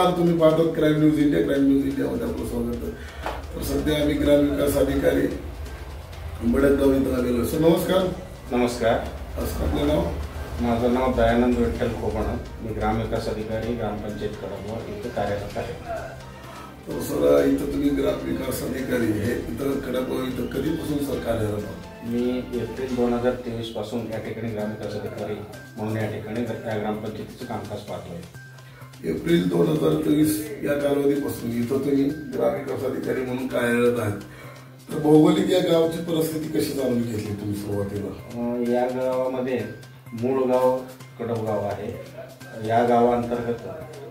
नमस्कार, तुम्ही पाहतात crime news India. Crime news इंडियामध्ये आपलं स्वागत आहे. तर सध्या आम्ही ग्रामविकास अधिकारी बडगाव इथं आलेलो. सर नमस्कार. नमस्कार. आपलं नाव? माझं नाव दयानंद विठ्ठल खोपण. मी ग्रामविकास अधिकारी ग्रामपंचायत कडबगाव इथं कार्यरत आहे. तर सर इथं तुम्ही ग्रामविकास अधिकारी हे इथं कडबगाव इथं कधीपासून सर कार्यरत आहात? मी एप्रिल 2023 पासून या ठिकाणी ग्रामविकास अधिकारी म्हणून या ठिकाणी ग्रामपंचायतीचं कामकाज पाहतोय. एप्रिल 2023 या कालावधीपासून इथं तुम्ही ग्रामविकास अधिकारी म्हणून कार्यरत आहात. तर भौगोलिक या गावची परिस्थिती कशी जाणून घेतली तुम्ही सुरुवातीला? या गावामध्ये मूळ गाव कडबगाव आहे. या गावाअंतर्गत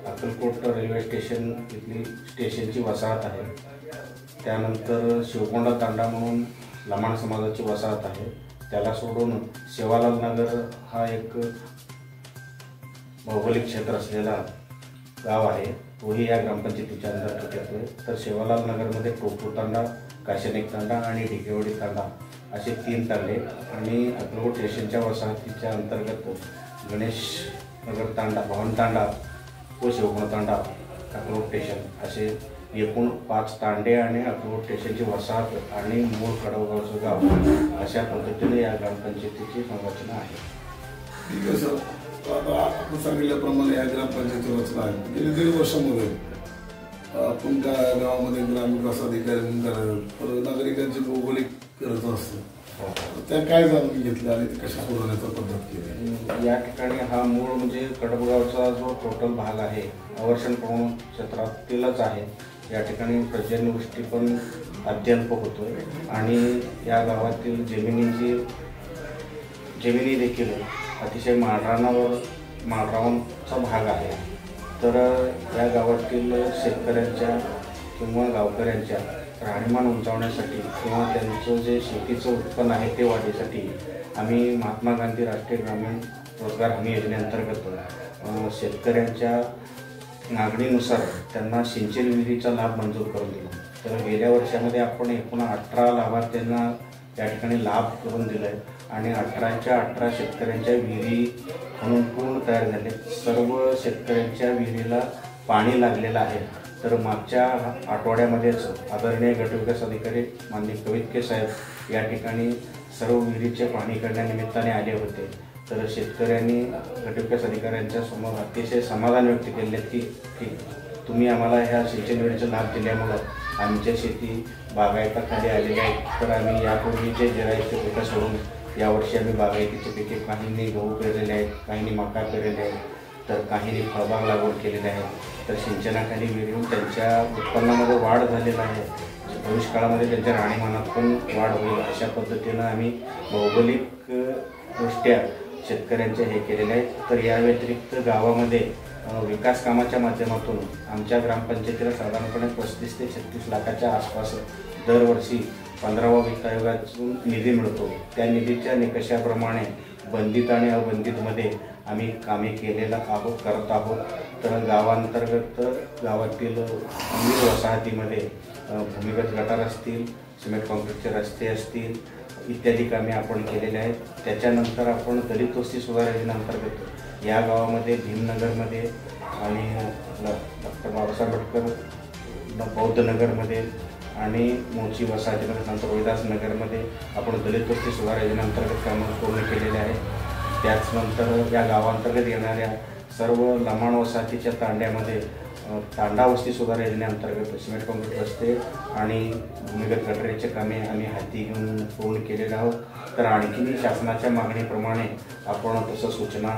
अक्कलकोट रेल्वे स्टेशन इथली स्टेशनची वसाहत आहे. त्यानंतर शिवकोंडा तांडा म्हणून लमाण समाजाची वसाहत आहे. त्याला सोडून सेवालाल नगर हा एक भौगोलिक क्षेत्र असलेला गाव आहे. तोही या ग्रामपंचायतीच्या अंतर्गत येतोय. तर सेवालाल नगरमध्ये टोपू तांडा, काशनिक तांडा आणि ढिकेवाडी तांडा असे 3 तांडे आणि अक्कलकोट स्टेशनच्या वसाहतीच्या अंतर्गत गणेश नगर तांडा, भवन तांडा व शिवकोंडा तांडा, अक्कलकोट स्टेशन असे एकूण 5 तांडे आणि अक्कलकोट स्टेशनची वसाहत आणि मूळ कडबगावचं गाव अशा पद्धतीने या ग्रामपंचायतीची संरचना आहे. ठीक आहे सर. आता आपण सांगितल्याप्रमाणे या ग्रामपंचायतीची रचना आहे. गेली 1.5 वर्षामध्ये आपण त्या गावामध्ये ग्रामविकास अधिकारी म्हणून करायला तर नागरिकांची भौगोलिक गरज असते. त्या काय जाणून घेतल्या आणि ते कशा सोडवण्याचा पद्धत केली? या ठिकाणी हा मूळ म्हणजे कडबगावचा जो टोटल भाग आहे अवर्षण प्रवण क्षेत्रातीलच आहे. या ठिकाणी पर्जन्यवृष्टी पण अत्यल्प होतोय आणि या गावातील जमिनी देखील अतिशय माळरानाचा भाग आहे. तर या गावातील शेतकऱ्यांच्या किंवा गावकऱ्यांच्या राहणीमान उंचावण्यासाठी किंवा त्यांचं जे शेतीचं उत्पन्न आहे ते वाढीसाठी आम्ही महात्मा गांधी राष्ट्रीय ग्रामीण रोजगार हमी योजनेअंतर्गत शेतकऱ्यांच्या मागणीनुसार त्यांना सिंचन विहिरीचा लाभ मंजूर करून दिला. तर गेल्या वर्षामध्ये आपण एकूण 18 लाभार्थ्यांना या ठिकाणी लाभ करून दिला आहे आणि 18च्या 18 शेतकऱ्यांच्या विहिरी म्हणून पूर्ण तयार झाले. सर्व शेतकऱ्यांच्या विहिरीला पाणी लागलेलं आहे. तर मागच्या आठवड्यामध्येच आदरणीय गटविकास अधिकारी माननीय कवितके साहेब या ठिकाणी सर्व विहिरीचे पाणी करण्यानिमित्ताने आले होते. तर शेतकऱ्यांनी गटविकास अधिकाऱ्यांच्या समोर अतिशय समाधान व्यक्त केले की तुम्ही आम्हाला ह्या सिंचन विहिरीचा लाभ दिल्यामुळं आमच्या शेती बागायताखाली आलेल्या आहेत. तर आम्ही यापूर्वीचे जिरायतचे पिकं सोडून यावर्षी आम्ही बागायतीचे पिके काहींनी गहू पेरलेले आहेत, काहींनी मका पेरलेले आहेत, तर काहींनी फळबाग लागवड केलेले आहेत. तर सिंचनाखाली विहिरून त्यांच्या उत्पन्नामध्ये वाढ झालेला आहे. भविष्य काळामध्ये त्यांच्या राहणीमानात पण वाढ होईल अशा पद्धतीनं आम्ही भौगोलिक दृष्ट्या शेतकऱ्यांचे हे केलेले आहेत. तर या व्यतिरिक्त गावामध्ये विकास कामाच्या माध्यमातून आमच्या ग्रामपंचायतीला साधारणपणे 35 ते 36 लाखाच्या आसपास दरवर्षी 15वा वित्त आयोगातून निधी मिळतो. त्या निधीच्या निकषाप्रमाणे बंदित आणि अबंदितमध्ये आम्ही कामे करत आहोत. तर गावांतर्गत गावातील विविध वसाहतीमध्ये भूमिगत गटार असतील, सिमेंट कॉन्क्रीटचे रस्ते असतील इत्यादी कामे आपण केलेले आहेत. त्याच्यानंतर आपण दलित वस्ती सुधार योजनेअंतर्गत या गावामध्ये भीमनगरमध्ये आणि डॉक्टर बाबासाहेब आंबेडकर बौद्धनगरमध्ये आणि मोची वसाहतीमध्ये नंतर रोहिदास नगरमध्ये आपण दलित वस्ती सुधार योजनेअंतर्गत कामं पूर्ण केलेले आहेत. त्याचनंतर या गावांतर्गत येणाऱ्या सर्व लमाण वसाहतीच्या तांड्यामध्ये तांडा वस्ती सुधार योजनेअंतर्गत सिमेंट कॉन्क्रीट रस्ते आणि भूमिगत गटारीचे कामे आम्ही हाती घेऊन पूर्ण केलेले आहोत. तर आणखीन शासनाच्या मागणीप्रमाणे आपण तसं सूचना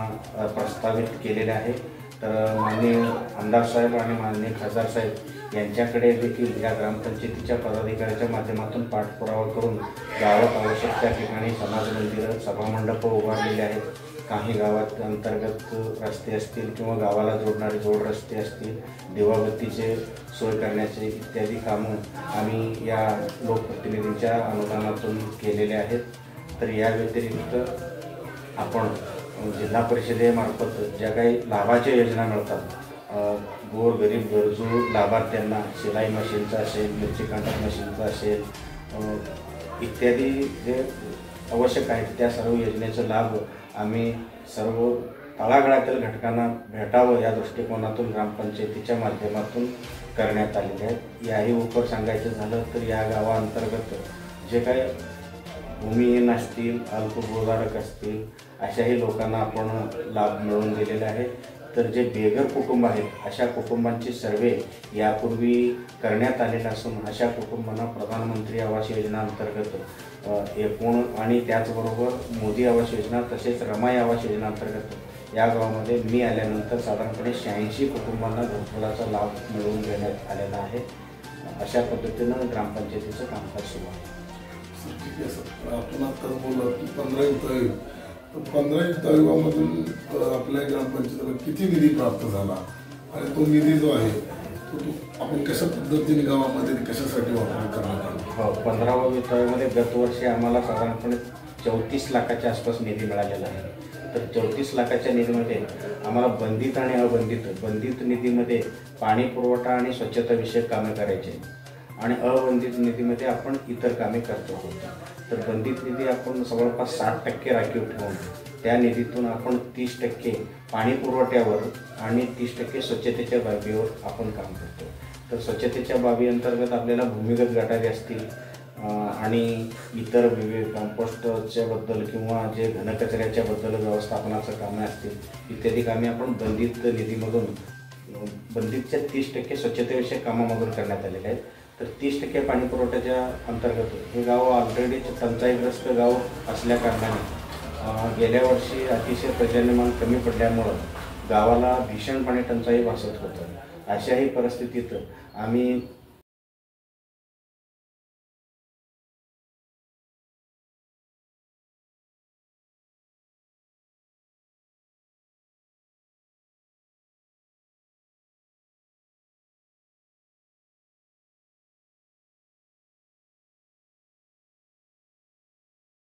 प्रस्तावित केलेल्या आहे. तर माननीय आमदार साहेब आणि माननीय खासदार साहेब यांच्याकडे देखील या ग्रामपंचायतीच्या पदाधिकाऱ्याच्या माध्यमातून पाठपुरावा करून गावात आवश्यक त्या ठिकाणी समाज मंदिरं, सभामंडप उभारलेले आहेत. काही गावात अंतर्गत रस्ते असतील किंवा गावाला जोडणारे जोड रस्ते असतील, दिवाबत्तीचे सोय करण्याचे इत्यादी कामं आम्ही या लोकप्रतिनिधींच्या अनुदानातून केलेले आहेत. तर या व्यतिरिक्त आपण जिल्हा परिषदेमार्फत ज्या काही लाभाच्या योजना मिळतात गोर गरीब गरजू लाभार्थ्यांना शिलाई मशीनचा असेल, मिरची कांडा मशीनचा असेल इत्यादी जे आवश्यक आहेत त्या सर्व योजनेचा लाभ आम्ही सर्व तळागाळातील घटकांना भेटावं या दृष्टिकोनातून ग्रामपंचायतीच्या माध्यमातून करण्यात आलेले आहेत. याही उपर सांगायचं झालं तर या गावाअंतर्गत जे काही भूमिहीन असतील, अल्पभूधारक असतील अशाही लोकांना आपण लाभ मिळवून दिलेले आहे. तर जे बेघर कुटुंब आहेत अशा कुटुंबांची सर्वे यापूर्वी करण्यात आलेला असून अशा कुटुंबांना प्रधानमंत्री आवास योजना अंतर्गत एकूण आणि त्याचबरोबर मोदी आवास योजना तसेच रमाई आवास योजना अंतर्गत या गावामध्ये मी आल्यानंतर साधारणपणे 86 कुटुंबांना घरकुलाचा लाभ मिळवून देण्यात आलेला आहे. अशा पद्धतीनं ग्रामपंचायतीचं कामकाज सुरू आहे. ठीक आहे सर, आपण आत्ताच बोललो की 15 युक्त आयोग, तर 15 युक्त आयोगामधून आपल्या ग्रामपंचायतीला किती निधी प्राप्त झाला आणि तो निधी जो आहे तो आपण कशा पद्धतीने गावामध्ये कशासाठी वापर करण्यात आला? हो, 15व्या वित्त आयोगामध्ये गतवर्षी आम्हाला साधारणपणे 34 लाखाच्या आसपास निधी मिळालेला आहे. तर 34 लाखाच्या निधीमध्ये आम्हाला बंधित आणि बंधित निधीमध्ये पाणी पुरवठा आणि स्वच्छता विषयक कामे करायचे आणि अबंधित निधीमध्ये आपण इतर कामे करतो होतो. तर बंधित निधी आपण जवळपास 60% राखीव ठेवून त्या निधीतून आपण 30% पाणी पुरवठ्यावर आणि 30% स्वच्छतेच्या बाबीवर आपण काम करतो. तर स्वच्छतेच्या बाबी अंतर्गत आपल्याला भूमिगत गटारी असतील आणि इतर विविध कंपोस्टच्या बद्दल किंवा जे घनकचऱ्याच्या बद्दल व्यवस्थापनाचं कामे असतील इत्यादी कामे आपण बंधित निधीमधून बंधितच्या 30% स्वच्छतेविषयक कामामधून करण्यात आलेले आहेत. तर 30% पाणी पुरवठ्याच्या अंतर्गत हे गाव ऑलरेडी टंचाईग्रस्त गाव असल्या कारणाने गेल्या वर्षी अतिशय पर्जन्यमान कमी पडल्यामुळं गावाला भीषण पाणी टंचाई भासत होतं. अशाही परिस्थितीत आम्ही